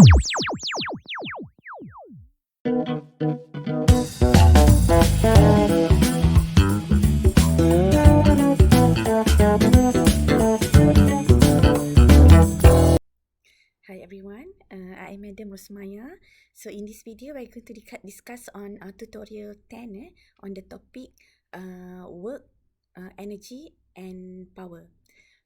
Hi everyone, I am Madam Rosmaya. So in this video, we're going to discuss on tutorial 10 on the topic work, energy and power.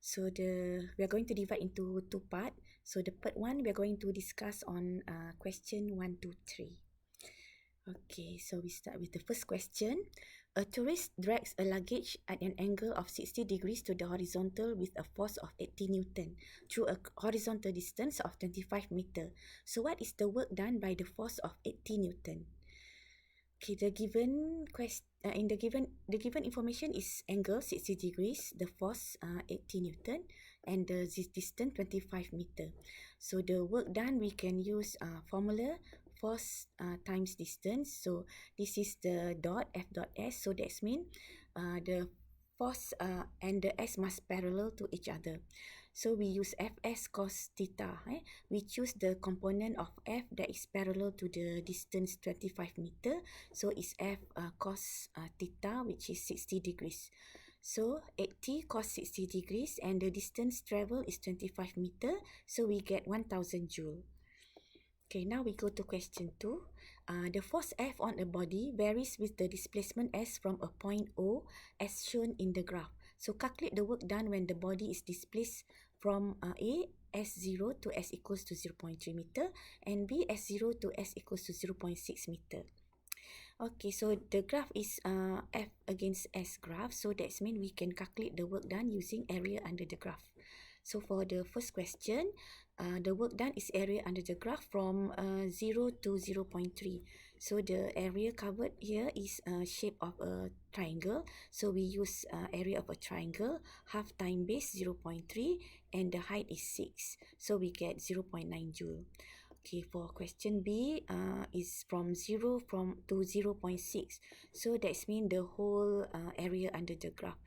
So we are going to divide into two parts. So the part one, we are going to discuss on question 1 to 3. Okay, so we start with the first question. A tourist drags a luggage at an angle of 60 degrees to the horizontal with a force of 80 Newton through a horizontal distance of 25 meter. So what is the work done by the force of 80 Newton? Okay, the given the given information is angle 60 degrees, the force 80 Newton, and the distance 25 meter. So the work done, we can use formula force times distance. So this is the dot F dot S. So that's mean the force and the S must parallel to each other. So we use Fs cos theta. We choose the component of F that is parallel to the distance 25 meter. So it's F cos theta, which is 60 degrees. So 80 cos 60 degrees and the distance travel is 25 meter. So we get 1000 joule. Okay, now we go to question 2. The force F on a body varies with the displacement S from a point O as shown in the graph. So calculate the work done when the body is displaced from A S0 to S equals to 0.3 meter and B S0 to S equals to 0.6 meter. Okay, so the graph is F against S graph. So that's mean we can calculate the work done using area under the graph. So for the first question, the work done is area under the graph from 0 to 0.3. So the area covered here is shape of a triangle. So we use area of a triangle, half time base 0.3 and the height is 6. So we get 0.9 joule. Okay, for question B is from 0 to 0.6. So that's mean the whole area under the graph.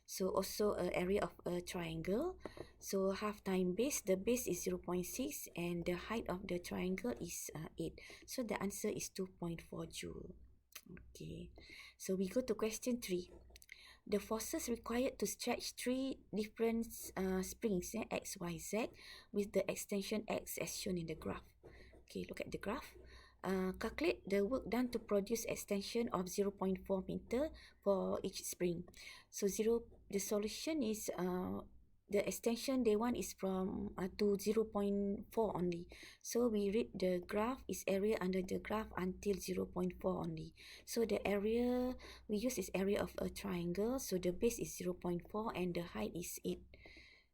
So also area of a triangle. So half time base, the base is 0.6 and the height of the triangle is 8. So the answer is 2.4 joule. Okay, so we go to question 3. The forces required to stretch three different springs, X, Y, Z, with the extension X as shown in the graph. Okay, look at the graph. Calculate the work done to produce extension of 0.4 meter for each spring. So the solution is the extension they want is from to 0.4 only. So we read the graph is area under the graph until 0.4 only. So the area we use is area of a triangle. So the base is 0.4 and the height is 8.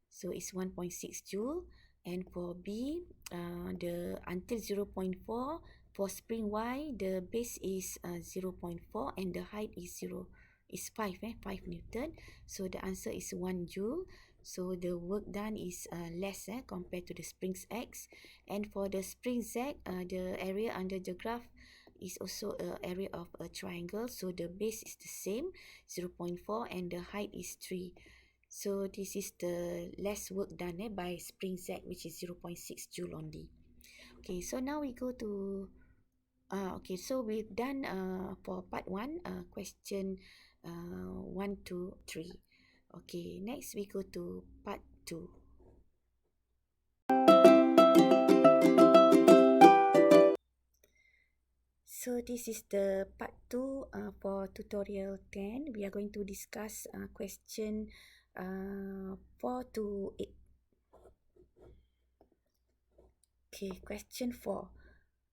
So it's 1.6 joule. And for B, the until 0.4 for spring Y, the base is 0.4 and the height is 5 Newton. So the answer is 1 joule. So the work done is less compared to the springs X. And for the spring Z, the area under the graph is also an area of a triangle. So the base is the same, 0.4 and the height is 3. So this is the less work done by spring Z, which is 0.6 joule only. Okay, so now we go to okay, so we've done for part 1 question 1 to 3. Okay, next we go to part 2. So this is the part 2 for tutorial 10. We are going to discuss question 4 to 8. Okay, question 4.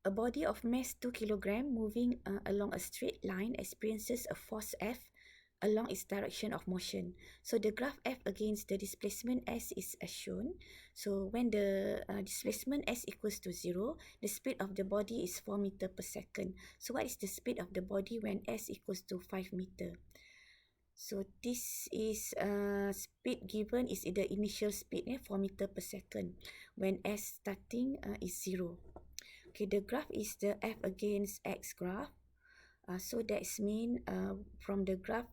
A body of mass 2 kg moving along a straight line experiences a force F along its direction of motion. So the graph F against the displacement S is as shown. So when the displacement S equals to 0, the speed of the body is 4 meter per second. So what is the speed of the body when S equals to 5 meter? So this is speed given is the initial speed 4 meter per second when S starting is 0. Okay, the graph is the F against X graph. So that's mean from the graph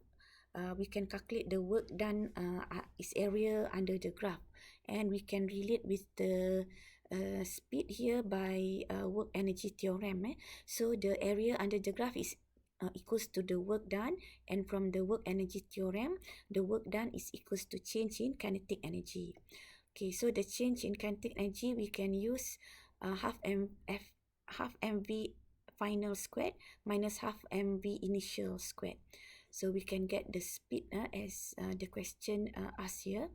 we can calculate the work done is area under the graph, and we can relate with the speed here by work energy theorem. So the area under the graph is equals to the work done, and from the work energy theorem, the work done is equals to change in kinetic energy. Okay, so the change in kinetic energy we can use half mv final squared minus half mv initial squared. So we can get the speed as the question asked here.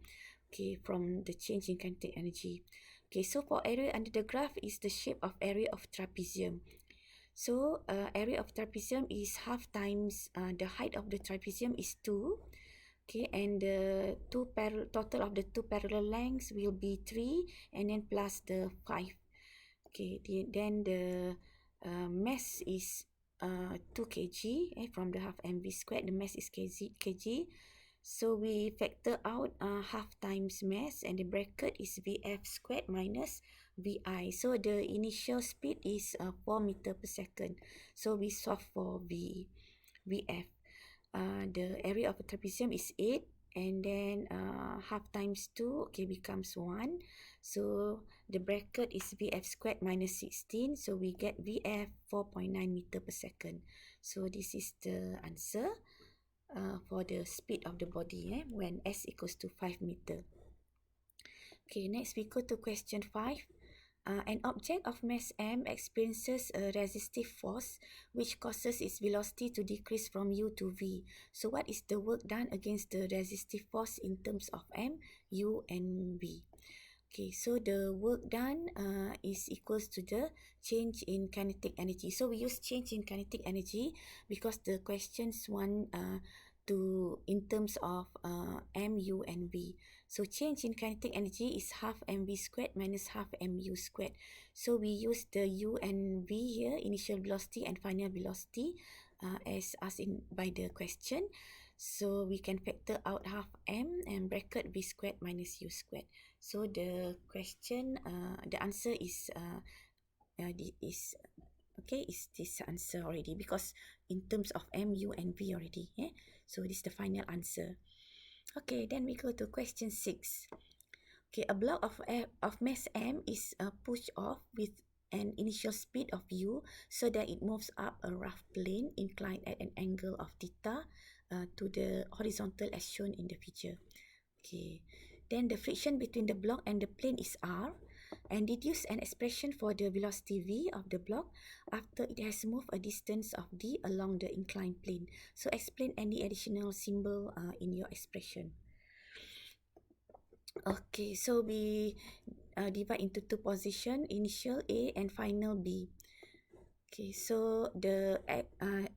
Okay, from the change in kinetic energy. Okay, so for area under the graph is the shape of area of trapezium. So area of trapezium is half times the height of the trapezium is 2. Okay, and the total of the two parallel lengths will be 3, and then plus the 5. Okay, then the mass is 2 kg from the half mv squared. The mass is kg. So we factor out half times mass, and the bracket is Vf squared minus Vi. So the initial speed is 4 meter per second. So we solve for Vf. The area of a trapezium is 8, and then half times 2, okay, becomes 1. So the bracket is Vf squared minus 16. So we get Vf 4.9 meter per second. So this is the answer for the speed of the body when s equals to 5 meter. Okay, next we go to question 5. An object of mass m experiences a resistive force which causes its velocity to decrease from u to v. So what is the work done against the resistive force in terms of m, u and v? Okay, so the work done is equals to the change in kinetic energy. So we use change in kinetic energy because the questions want to in terms of m, u and v. So change in kinetic energy is half mv squared minus half mu squared. So we use the u and v here, initial velocity and final velocity, as asked in by the question. So we can factor out half m and bracket v squared minus u squared. So the question, the answer is is this answer already, because in terms of m, u and v already. So this is the final answer. Okay, then we go to question 6. Okay, a block of mass m is pushed off with an initial speed of u so that it moves up a rough plane inclined at an angle of theta to the horizontal as shown in the figure. Okay, then the friction between the block and the plane is r, and deduce an expression for the velocity v of the block after it has moved a distance of d along the inclined plane. So explain any additional symbol in your expression. Okay, so we divide into two positions, initial A and final B. Okay, so the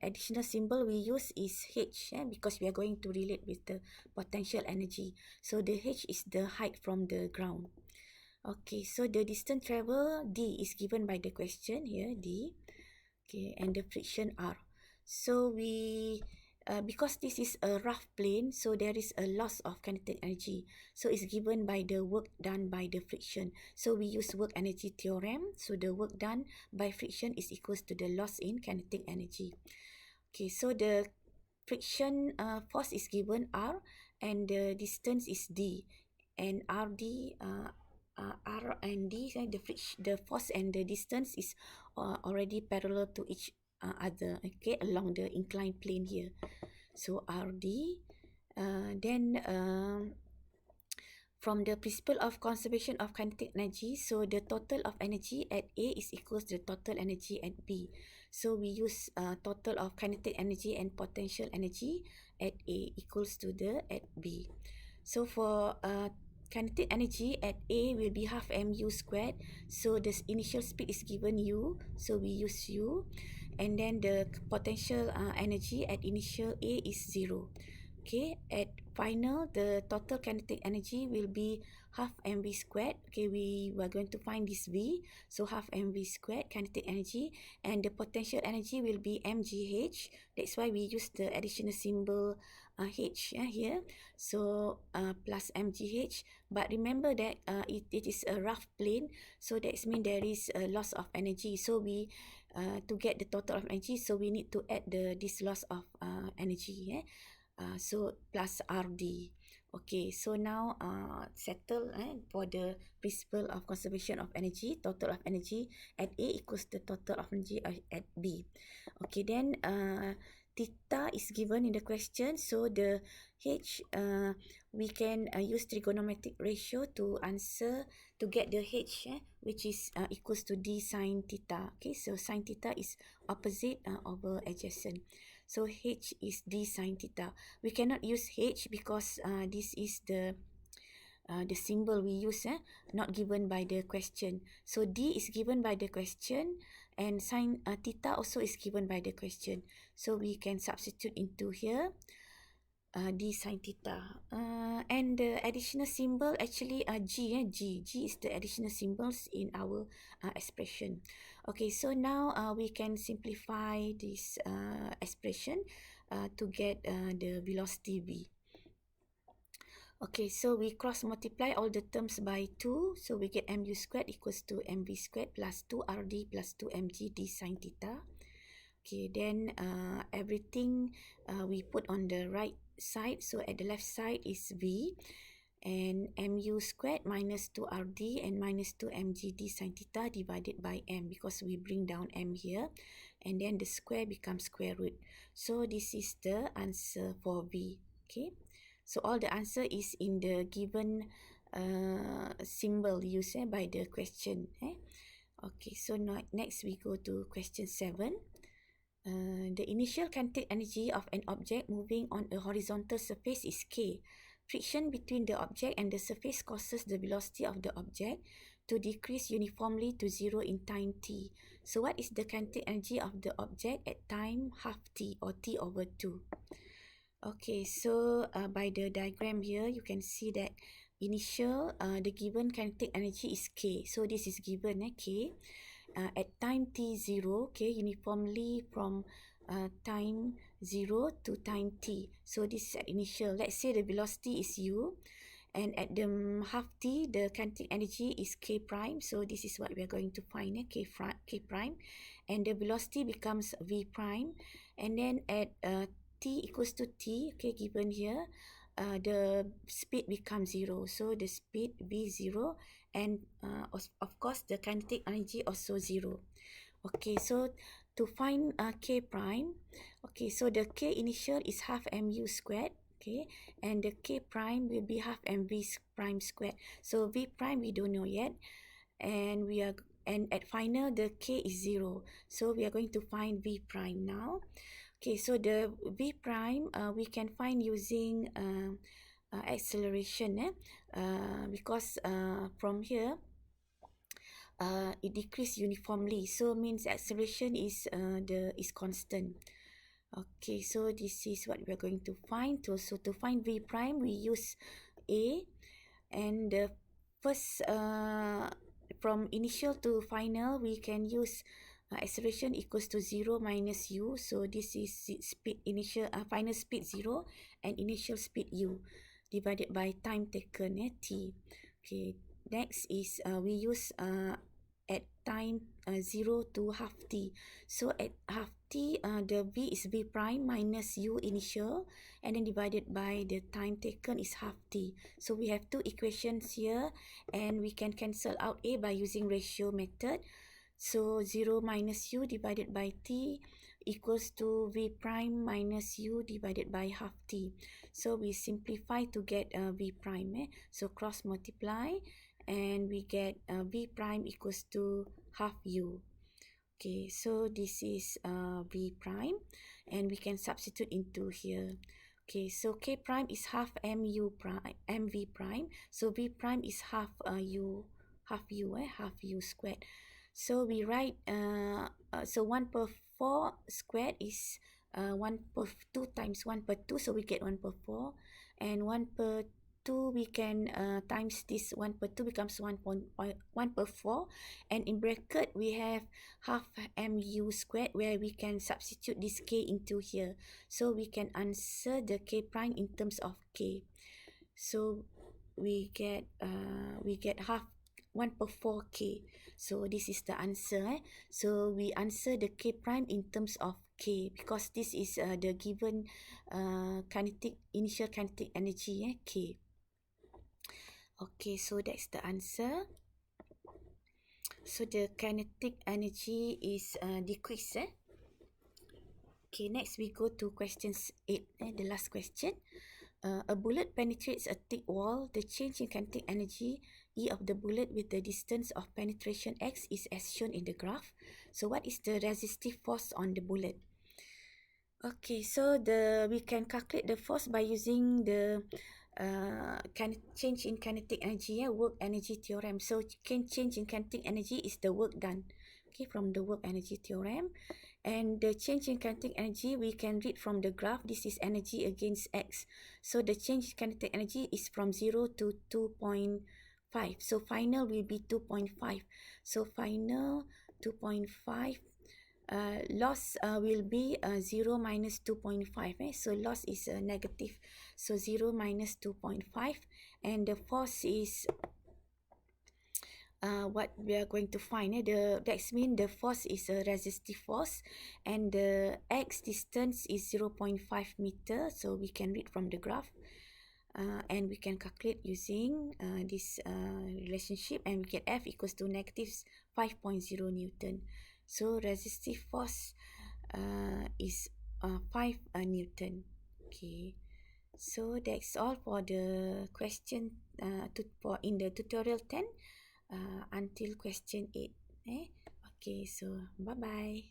additional symbol we use is H, because we are going to relate with the potential energy. So the H is the height from the ground. Okay, so the distance travel D is given by the question here, D. Okay, and the friction R. So we because this is a rough plane, so there is a loss of kinetic energy. So it's given by the work done by the friction. So we use work energy theorem. So the work done by friction is equals to the loss in kinetic energy. Okay, so the friction force is given R, and the distance is D, and RD R and D, the force and the distance is already parallel to each other, okay, along the inclined plane here. So RD, then from the principle of conservation of kinetic energy, so the total of energy at A is equals to the total energy at B. So we use total of kinetic energy and potential energy at A equals to the at B. So for kinetic energy at A will be half mu squared. So the initial speed is given u, so we use u, and then the potential energy at initial A is 0. Okay, at final the total kinetic energy will be half mv squared. Okay, we were going to find this v, so half mv squared kinetic energy, and the potential energy will be mgh. That's why we use the additional symbol h here, so plus mgh. But remember that it is a rough plane, so that means there is a loss of energy. So we to get the total of energy, so we need to add this loss of energy. So plus RD. Okay, so now settle for the principle of conservation of energy. Total of energy at A equals the total of energy at B. Okay, then theta is given in the question. So the H, we can use trigonometric ratio to answer, to get the H, which is equals to D sine theta. Okay, so sine theta is opposite over adjacent. So H is D sine theta. We cannot use H because this is the symbol we use, not given by the question. So D is given by the question, and sine theta also is given by the question. So we can substitute into here. D sine theta. And the additional symbol actually G is the additional symbols in our expression. Okay, so now we can simplify this expression to get the velocity V. Okay, so we cross multiply all the terms by 2. So we get mu squared equals to mv squared plus 2rd plus 2mg d sine theta. Okay, then everything we put on the right side. So at the left side is V, and mu squared minus 2rd and minus 2mg d sine theta divided by m, because we bring down m here, and then the square becomes square root. So this is the answer for V. Okay, so all the answer is in the given symbol used by the question. Okay, so next we go to question 7. The initial kinetic energy of an object moving on a horizontal surface is k. Friction between the object and the surface causes the velocity of the object to decrease uniformly to 0 in time t. So what is the kinetic energy of the object at time half t, or t over 2? Okay, so by the diagram here, you can see that initial, the given kinetic energy is k. So this is given, k. At time t0, okay, uniformly from time 0 to time t. So this is at initial. Let's say the velocity is u, and at the half t, the kinetic energy is k prime. So this is what we are going to find, k prime, and the velocity becomes v prime. And then at t equals to t, okay, given here, the speed becomes 0. So the speed v0, and of course the kinetic energy also 0. Okay, so to find k prime, okay, so the k initial is half mu squared, okay, and the k prime will be half mv prime squared. So v prime we don't know yet, and at final the k is 0. So we are going to find v prime now. Okay, so the v prime we can find using acceleration, because from here it decrease uniformly, so means acceleration is constant. Okay, so this is what we are going to find. So to find v prime, we use a, and the first from initial to final, we can use acceleration equals to 0 minus u. So this is speed initial, final speed 0, and initial speed u divided by time taken, t. Okay, next is we use at time 0 to half t. So at half t, the v is v prime minus u initial, and then divided by the time taken is half t. So we have two equations here, and we can cancel out a by using ratio method. So 0 minus u divided by t equals to v prime minus u divided by half t. So we simplify to get v prime. So cross multiply, and we get v prime equals to half u. Okay, so this is v prime, and we can substitute into here. Okay, so k prime is half mu prime, mv prime. So v prime is half half u squared. So we write so 1 per 4 squared is 1 per 2 times 1 per 2, so we get 1 per 4, and 1 per 2 we can times this 1 per 2 becomes 1 per 4, and in bracket we have half mu squared, where we can substitute this k into here, so we can answer the k prime in terms of k. So we get half 1 per 4k. So this is the answer. So we answer the k prime in terms of K, because this is the given initial kinetic energy, K. Okay, so that's the answer. So the kinetic energy is decreased. Okay, next we go to questions 8, the last question. A bullet penetrates a thick wall. The change in kinetic energy E of the bullet with the distance of penetration x is as shown in the graph. So what is the resistive force on the bullet? Okay, so we can calculate the force by using the change in kinetic energy, work energy theorem. So change in kinetic energy is the work done, okay, from the work energy theorem. And the change in kinetic energy we can read from the graph. This is energy against x. So the change in kinetic energy is from 0 to 2.5. So final will be 2.5. So final 2.5. Loss will be 0 minus 2.5. So loss is negative. So 0 minus 2.5. And the force is what we are going to find. That means the force is a resistive force, and the x distance is 0.5 meter. So we can read from the graph, and we can calculate using this relationship, and we get F equals to negative 5.0 Newton. So resistive force is 5 Newton. Okay. So that's all for the question for in the tutorial 10 until question 8. Okay, so bye-bye.